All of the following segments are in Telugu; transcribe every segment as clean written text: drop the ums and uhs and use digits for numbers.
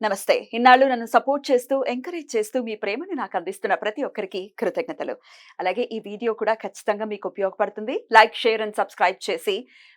నమస్తే. ఇన్నాళ్ళు నన్ను సపోర్ట్ చేస్తూ, ఎంకరేజ్ చేస్తూ మీ ప్రేమని నాకు అందిస్తున్న ప్రతి ఒక్కరికి కృతజ్ఞతలు. అలాగే ఈ వీడియో కూడా ఖచ్చితంగా మీకు ఉపయోగపడుతుంది. లైక్, షేర్ అండ్ సబ్స్క్రైబ్ చేసి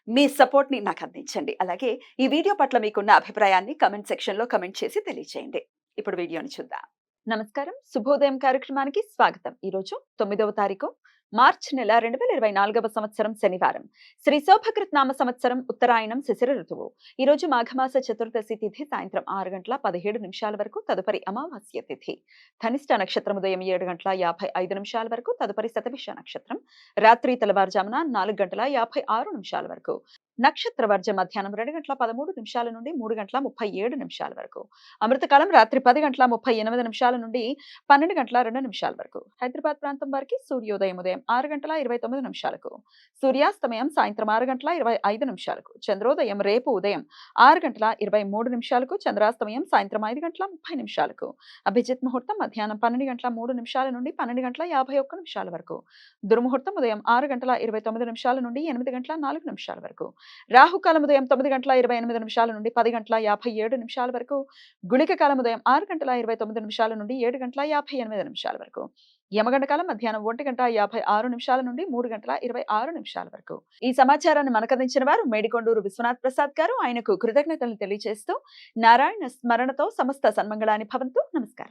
మీ సపోర్ట్‌ని నాకు అందించండి. అలాగే ఈ వీడియో పట్ల మీకున్న అభిప్రాయాన్ని కామెంట్ సెక్షన్‌లో కామెంట్ చేసి తెలియజేయండి. ఇప్పుడు వీడియోని చూద్దాం. నమస్కారం. శుభోదయం కార్యక్రమానికి స్వాగతం. ఈరోజు 9వ తారీఖు మార్చి నెల 2024వ సంవత్సరం శనివారం. శ్రీ శోభకృత్ నామ సంవత్సరం ఉత్తరాయణం శిశిర ఋతువు. ఈ రోజు మాఘమాస చతుర్దశి తిథి సాయంత్రం 6:17 వరకు, తదుపరి అమావాస్య తిథి. ధనిష్ట నక్షత్రం ఉదయం 7:55 వరకు, తదుపరి శతభిష నక్షత్రం రాత్రి తెల్లవారుజామున 4:56 వరకు. నక్షత్ర వర్జ మధ్యాహ్నం 2:13 నుండి 3:37 వరకు. అమృతకాలం రాత్రి 10:38 నుండి 12:02 వరకు. హైదరాబాద్ ప్రాంతం వారికి సూర్యోదయం ఉదయం 6:29 సూర్యాస్తమయం సాయంత్రం 6:25 చంద్రోదయం రేపు ఉదయం 6:23 చంద్రాస్తమయం సాయంత్రం 5:30 అభిజిత్ ముహూర్తం మధ్యాహ్నం 12:03 నుండి 12:51 వరకు. దుర్ముహూర్తం ఉదయం 6:29 నుండి 8:04 వరకు. రాహుకాలం ఉదయం 9:28 నుండి 10:57 వరకు. గుళిక కాలం ఉదయం 6:29 నుండి 7:58 వరకు. యమగండ కాలం మధ్యాహ్నం 1:56 నుండి 3:26 వరకు. ఈ సమాచారాన్ని మనకందించిన వారు మేడికొండూరు విశ్వనాథ్ ప్రసాద్ గారు. ఆయనకు కృతజ్ఞతలు తెలియజేస్తూ నారాయణ స్మరణతో సమస్త సన్మంగళాని భవంతు. నమస్కారం.